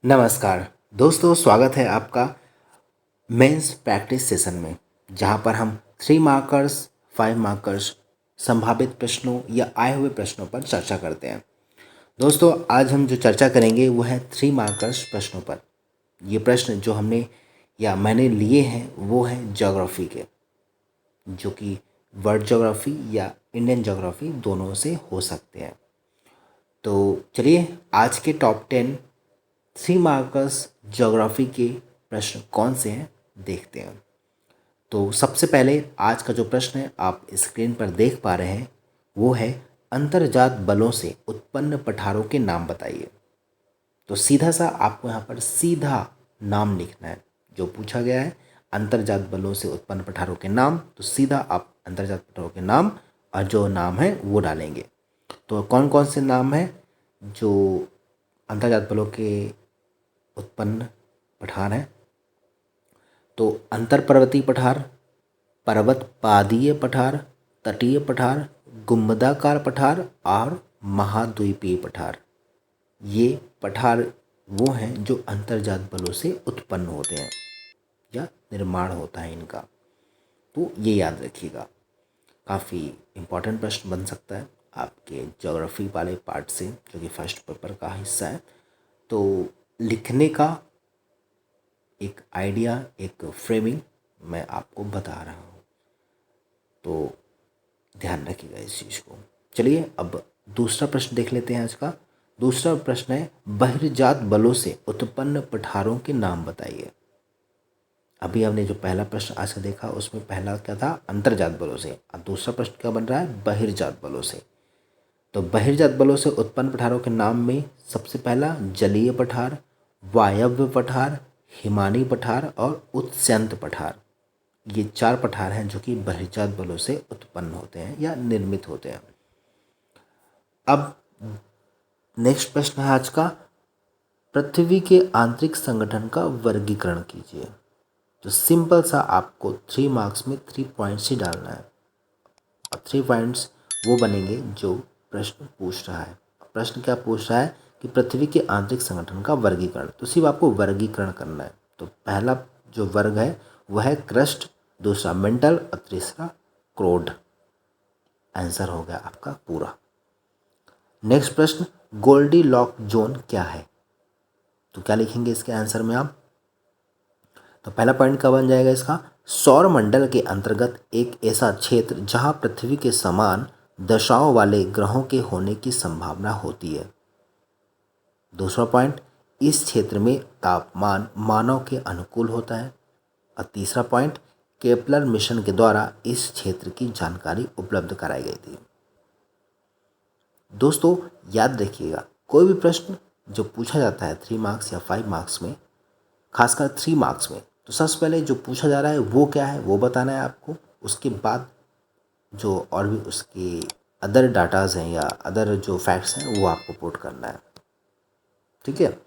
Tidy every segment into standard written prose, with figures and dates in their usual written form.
नमस्कार दोस्तों, स्वागत है आपका मेंस प्रैक्टिस सेशन में, जहां पर हम 3 मार्कर्स 5 मार्कर्स संभावित प्रश्नों या आए हुए प्रश्नों पर चर्चा करते हैं। दोस्तों, आज हम जो चर्चा करेंगे वो है 3 मार्कर्स प्रश्नों पर। ये प्रश्न जो हमने या मैंने लिए हैं वो हैं ज्योग्राफी के, जो कि वर्ल्ड ज्योग्राफी या इंडियन ज्योग्राफी दोनों से हो सकते हैं। तो चलिए आज के टॉप 10 3 मार्कर्स ज्योग्राफी के प्रश्न कौन से हैं देखते हैं। तो सबसे पहले आज का जो प्रश्न है आप स्क्रीन पर देख पा रहे हैं वो है अंतर्जात बलों से उत्पन्न पठारों के नाम बताइए। तो सीधा सा आपको यहाँ पर सीधा नाम लिखना है। जो पूछा गया है अंतर्जात बलों से उत्पन्न पठारों के नाम, तो सीधा आप अंतर्जात पठारों के नाम और जो नाम है वो डालेंगे। तो कौन कौन से नाम हैं जो अंतर्जात बलों के उत्पन्न पठार हैं? तो अंतर पर्वतीय पठार, पर्वत पादीय पठार, तटीय पठार, गुंबदाकार पठार और महाद्वीपीय पठार। ये पठार वो हैं जो अंतर्जात बलों से उत्पन्न होते हैं या निर्माण होता है इनका। तो ये याद रखिएगा, काफ़ी इम्पोर्टेंट प्रश्न बन सकता है आपके ज्योग्राफी वाले पार्ट से, जो कि फर्स्ट पेपर का हिस्सा है। तो लिखने का एक आइडिया, एक फ्रेमिंग मैं आपको बता रहा हूँ, तो ध्यान रखिएगा इस चीज़ को। चलिए अब दूसरा प्रश्न देख लेते हैं आज का। दूसरा प्रश्न है बहिर्जात बलों से उत्पन्न पठारों के नाम बताइए। अभी हमने जो पहला प्रश्न आज का देखा उसमें पहला क्या था, अंतर्जात बलों से, और दूसरा प्रश्न क्या बन रहा है, बहिर्जात बलों से। तो बहिर्जात बलों से उत्पन्न पठारों के नाम में सबसे पहला जलीय पठार, वायव्य पठार, हिमानी पठार और उत्स्यंत पठार। ये 4 पठार हैं जो कि बहिर्जात बलों से उत्पन्न होते हैं या निर्मित होते हैं। अब नेक्स्ट प्रश्न है आज का, पृथ्वी के आंतरिक संगठन का वर्गीकरण कीजिए। तो सिंपल सा आपको 3 मार्क्स में 3 पॉइंट्स ही डालना है और 3 पॉइंट्स वो बनेंगे जो प्रश्न पूछ रहा है। प्रश्न क्या पूछ रहा है कि पृथ्वी के आंतरिक संगठन का वर्गीकरण, तो सिर्फ आपको वर्गीकरण करना है। तो पहला जो वर्ग है वह है क्रस्ट, दूसरा मेंटल और तीसरा क्रोड। आंसर हो गया आपका पूरा। नेक्स्ट प्रश्न, गोल्डी लॉक जोन क्या है? तो क्या लिखेंगे इसके आंसर में आप? तो पहला पॉइंट क्या बन जाएगा इसका, सौर मंडल के अंतर्गत एक ऐसा क्षेत्र जहां पृथ्वी के समान दशाओं वाले ग्रहों के होने की संभावना होती है। दूसरा पॉइंट, इस क्षेत्र में तापमान मानव के अनुकूल होता है। और तीसरा पॉइंट, केपलर मिशन के द्वारा इस क्षेत्र की जानकारी उपलब्ध कराई गई थी। दोस्तों याद रखिएगा, कोई भी प्रश्न जो पूछा जाता है 3 मार्क्स या 5 मार्क्स में, खासकर 3 मार्क्स में, तो सबसे पहले जो पूछा जा रहा है वो क्या है वो बताना है आपको। उसके बाद जो और भी उसके अदर डाटाज हैं या अदर जो फैक्ट्स हैं वो आपको पुट करना है, ठीक है।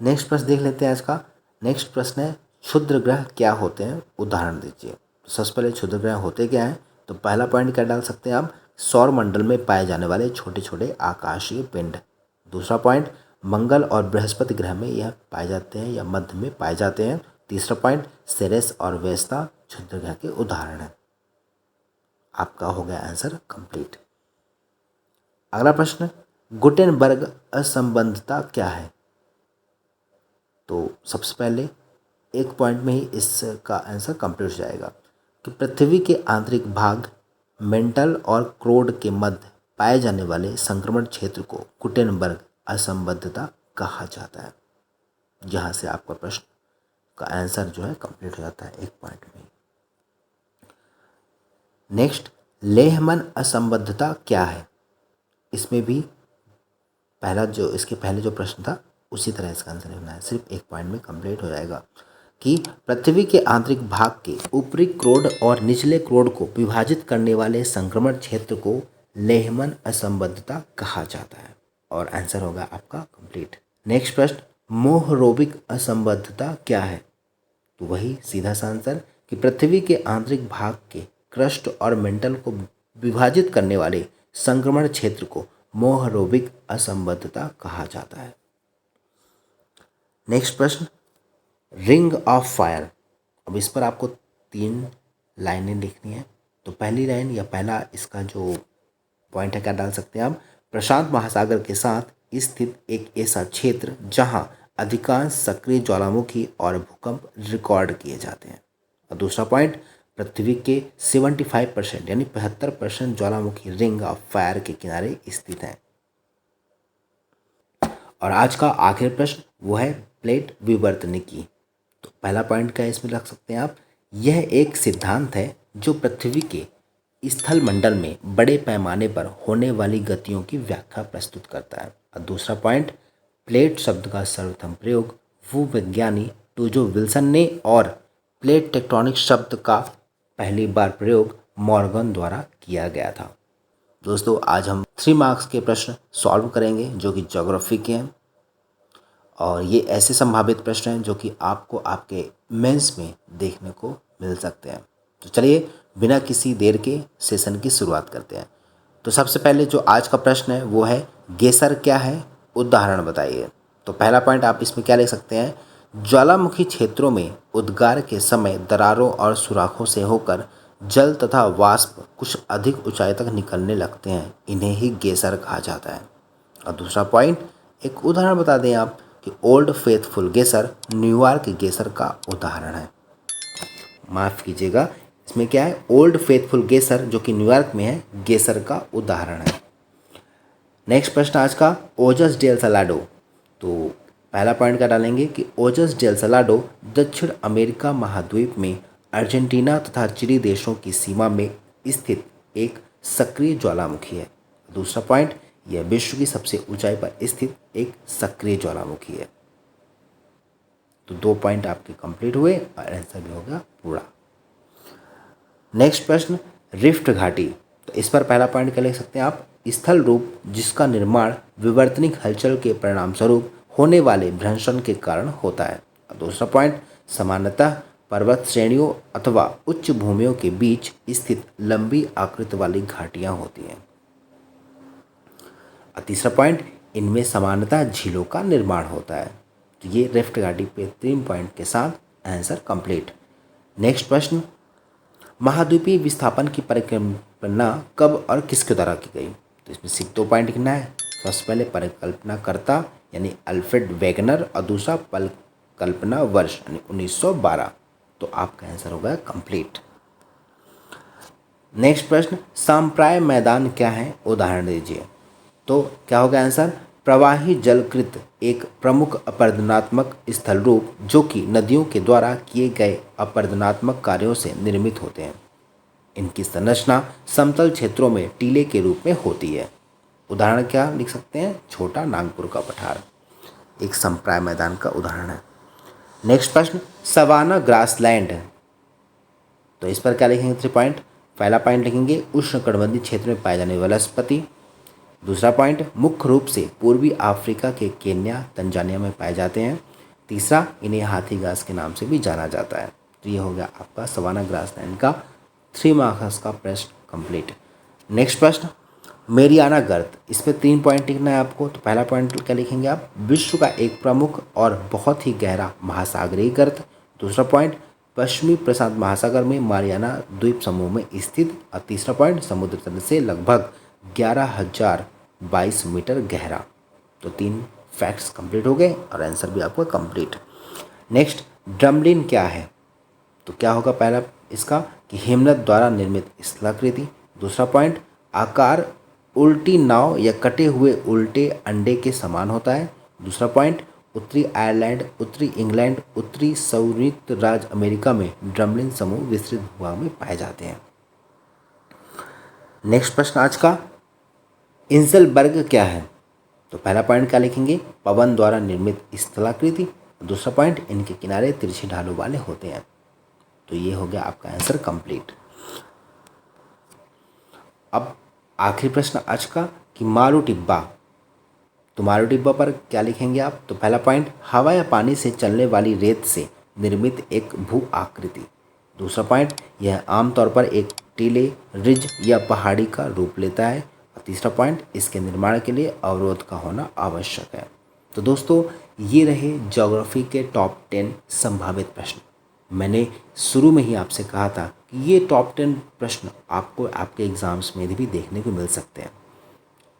नेक्स्ट प्रश्न देख लेते हैं आज का। नेक्स्ट प्रश्न है क्षुद्र ग्रह क्या होते हैं, उदाहरण दीजिए। तो सबसे पहले क्षुद्र ग्रह होते क्या हैं? तो पहला पॉइंट क्या डाल सकते हैं आप, सौर मंडल में पाए जाने वाले छोटे छोटे आकाशीय पिंड। दूसरा पॉइंट, मंगल और बृहस्पति ग्रह में यह पाए जाते हैं या मध्य में पाए जाते हैं। तीसरा पॉइंट, सेरेस और वेस्ता क्षुद्र ग्रह के उदाहरण हैं। आपका हो गया आंसर कंप्लीट। अगला प्रश्न, गुटेनबर्ग असंबंधता क्या है? तो सबसे पहले एक पॉइंट में ही इसका आंसर कंप्लीट हो जाएगा कि पृथ्वी के आंतरिक भाग मेंटल और क्रोड के मध्य पाए जाने वाले संक्रमण क्षेत्र को गुटेनबर्ग असंबद्धता कहा जाता है। जहाँ से आपका प्रश्न का आंसर जो है कंप्लीट हो जाता है एक पॉइंट में। नेक्स्ट, लेहमन असंबद्धता क्या है? इसमें भी इसके पहले जो प्रश्न था उसी तरह इसका आंसर लिखना है, सिर्फ एक पॉइंट में कंप्लीट हो जाएगा कि पृथ्वी के आंतरिक भाग के ऊपरी क्रोड और निचले क्रोड को विभाजित करने वाले संक्रमण क्षेत्र को लेहमन असंबद्धता कहा जाता है। और आंसर होगा आपका कंप्लीट। नेक्स्ट प्रश्न, मोहरोबिक असंबद्धता क्या है? तो वही सीधा सा आंसर कि पृथ्वी के आंतरिक भाग के क्रस्ट और मेंटल को विभाजित करने वाले संक्रमण क्षेत्र को मोहरोबिक असंबद्धता कहा जाता है। नेक्स्ट प्रश्न, रिंग ऑफ फायर। अब इस पर आपको 3 लाइनें लिखनी है। तो पहली लाइन या पहला इसका जो पॉइंट है क्या डाल सकते हैं आप, प्रशांत महासागर के साथ स्थित एक ऐसा क्षेत्र जहां अधिकांश सक्रिय ज्वालामुखी और भूकंप रिकॉर्ड किए जाते हैं। और दूसरा पॉइंट, पृथ्वी के 75% यानी 75% ज्वालामुखी रिंग ऑफ फायर के किनारे स्थित हैं। और आज का आखिरी प्रश्न वो है प्लेट विवर्तनिकी। तो पहला पॉइंट क्या इसमें रख सकते हैं आप, यह एक सिद्धांत है जो पृथ्वी के स्थल मंडल में बड़े पैमाने पर होने वाली गतियों की व्याख्या प्रस्तुत करता है। और दूसरा पॉइंट, प्लेट शब्द का सर्वप्रथम प्रयोग भूविज्ञानी टूजो विल्सन ने और प्लेट टेक्टोनिक शब्द का पहली बार प्रयोग मॉर्गन द्वारा किया गया था। दोस्तों आज हम 3 मार्क्स के प्रश्न सॉल्व करेंगे जो कि ज्योग्राफी के हैं, और ये ऐसे संभावित प्रश्न हैं जो कि आपको आपके मेंस में देखने को मिल सकते हैं। तो चलिए बिना किसी देर के सेशन की शुरुआत करते हैं। तो सबसे पहले जो आज का प्रश्न है वो है गेसर क्या है, उदाहरण बताइए। तो पहला पॉइंट आप इसमें क्या लिख सकते हैं, ज्वालामुखी क्षेत्रों में उद्गार के समय दरारों और सुराखों से होकर जल तथा वाष्प कुछ अधिक ऊंचाई तक निकलने लगते हैं, इन्हें ही गेसर कहा जाता है। और दूसरा पॉइंट, एक उदाहरण बता दें आप कि ओल्ड फेथफुल गेसर न्यूयॉर्क गेसर का उदाहरण है। माफ़ कीजिएगा, इसमें क्या है, ओल्ड फेथफुल गेसर जो कि न्यूयॉर्क में है, गेसर का उदाहरण है। नेक्स्ट प्रश्न आज का, ओजस डेल सलाडो। तो पहला पॉइंट क्या डालेंगे कि ओजस डेल सलाडो दक्षिण अमेरिका महाद्वीप में अर्जेंटीना तथा चिली देशों की सीमा में स्थित एक सक्रिय ज्वालामुखी है। दूसरा पॉइंट, यह विश्व की सबसे ऊंचाई पर स्थित एक सक्रिय ज्वालामुखी है। तो 2 पॉइंट आपके कंप्लीट हुए और आंसर भी हो गया पूरा। नेक्स्ट प्रश्न, रिफ्ट घाटी। तो इस पर पहला पॉइंट क्या लिख सकते हैं आप, स्थल रूप जिसका निर्माण विवर्तनिक हलचल के परिणाम स्वरूप होने वाले भ्रंशन के कारण होता है। और दूसरा पॉइंट, सामान्यतः पर्वत श्रेणियों अथवा उच्च भूमियों के बीच स्थित लंबी आकृति वाली घाटियां होती हैं। और तीसरा पॉइंट, इनमें सामान्यतः झीलों का निर्माण होता है। तो ये रिफ्ट घाटी पे 3 पॉइंट के साथ आंसर कंप्लीट। नेक्स्ट प्रश्न, महाद्वीपीय विस्थापन की परिकल्पना कब और किसके द्वारा की गई। तो इसमें सिर्फ 2 पॉइंट लिखना है। सबसे पहले परिकल्पनाकर्ता यानी अल्फ्रेड वेगनर, और दूसरा परिकल्पना वर्ष यानी 1912। तो आपका आंसर होगा कंप्लीट। नेक्स्ट प्रश्न, साम्प्राय मैदान क्या है, उदाहरण दीजिए। तो क्या होगा आंसर, प्रवाही जलकृत एक प्रमुख अपरदनात्मक स्थल रूप जो कि नदियों के द्वारा किए गए अपरदनात्मक कार्यों से निर्मित होते हैं। इनकी संरचना समतल क्षेत्रों में टीले के रूप में होती है। उदाहरण क्या लिख सकते हैं, छोटा नागपुर का पठार एक संप्राय मैदान का उदाहरण है। नेक्स्ट प्रश्न, सवाना ग्रासलैंड। तो इस पर क्या लिखेंगे 3 पॉइंट। पहला पॉइंट लिखेंगे उष्णकटिबंधीय क्षेत्र में पाए जाने वाला वनस्पति। दूसरा पॉइंट, मुख्य रूप से पूर्वी अफ्रीका के केन्या तंजानिया में पाए जाते हैं। तीसरा, इन्हें हाथी घास के नाम से भी जाना जाता है। तो ये हो गया आपका सवाना ग्रासलैंड का 3 मार्क्स का प्रश्न कंप्लीट। नेक्स्ट प्रश्न, मेरियाना गर्त। इसमें 3 पॉइंट लिखना है आपको। तो पहला पॉइंट क्या लिखेंगे आप, विश्व का एक प्रमुख और बहुत ही गहरा महासागरीय गर्त। दूसरा पॉइंट, पश्चिमी प्रशांत महासागर में मारियाना द्वीप समूह में स्थित। और तीसरा पॉइंट, समुद्र तल से लगभग 11,022 मीटर गहरा। तो 3 फैक्ट्स कंप्लीट हो गए और आंसर भी आपका कंप्लीट। नेक्स्ट, ड्रमलिन क्या है। तो क्या होगा पहला इसका कि हिमनद द्वारा निर्मित स्थलाकृति। दूसरा पॉइंट, आकार उल्टी नाव या कटे हुए उल्टे अंडे के समान होता है। दूसरा पॉइंट, उत्तरी आयरलैंड, उत्तरी इंग्लैंड, उत्तरी संयुक्त राज्य अमेरिका में ड्रमलिन समूह विस्तृत भूभाग में पाए जाते हैं। नेक्स्ट प्रश्न आज का, इंसलबर्ग क्या है। तो पहला पॉइंट क्या लिखेंगे, पवन द्वारा निर्मित स्थलाकृति। दूसरा पॉइंट, इनके किनारे तिरछी ढालों वाले होते हैं। तो ये हो गया आपका आंसर कंप्लीट। अब आखिरी प्रश्न आज का कि मारू टिब्बा। तो मारू टिब्बा पर क्या लिखेंगे आप। तो पहला पॉइंट, हवा या पानी से चलने वाली रेत से निर्मित एक भू आकृति। दूसरा पॉइंट, यह आमतौर पर एक टीले, रिज या पहाड़ी का रूप लेता है। और तीसरा पॉइंट, इसके निर्माण के लिए अवरोध का होना आवश्यक है। तो दोस्तों, ये रहे ज्योग्राफी के टॉप 10 संभावित प्रश्न। मैंने शुरू में ही आपसे कहा था कि ये टॉप 10 प्रश्न आपको आपके एग्ज़ाम्स में भी देखने को मिल सकते हैं।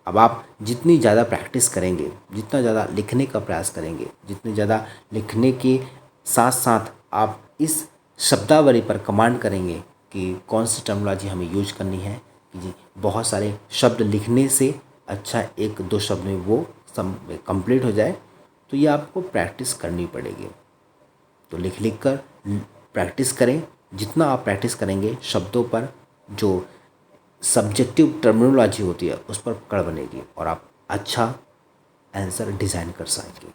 अब आप जितनी ज़्यादा प्रैक्टिस करेंगे, जितना ज़्यादा लिखने का प्रयास करेंगे, जितने ज़्यादा लिखने के साथ साथ आप इस शब्दावली पर कमांड करेंगे कि कौन सी टर्मिनोलॉजी हमें यूज करनी है, कि जी बहुत सारे शब्द लिखने से अच्छा एक दो शब्द में वो कंप्लीट हो जाए, तो ये आपको प्रैक्टिस करनी पड़ेगी। तो लिख लिख कर प्रैक्टिस करें। जितना आप प्रैक्टिस करेंगे शब्दों पर, जो सब्जेक्टिव टर्मिनोलॉजी होती है उस पर पकड़ बनेगी और आप अच्छा आंसर डिज़ाइन कर सकेंगे।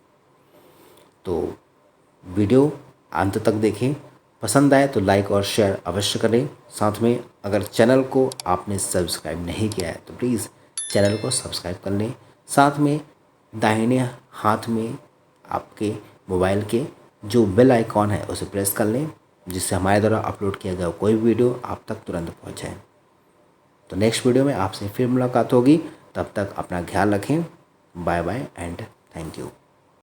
तो वीडियो अंत तक देखें, पसंद आए तो लाइक और शेयर अवश्य करें। साथ में अगर चैनल को आपने सब्सक्राइब नहीं किया है तो प्लीज़ चैनल को सब्सक्राइब कर लें। साथ में दाहिने हाथ में आपके मोबाइल के जो बेल आइकॉन है उसे प्रेस कर लें, जिससे हमारे द्वारा अपलोड किया गया कोई वीडियो आप तक तुरंत पहुँच जाए। तो नेक्स्ट वीडियो में आपसे फिर मुलाकात होगी। तब तक अपना ख्याल रखें। Bye bye and thank you.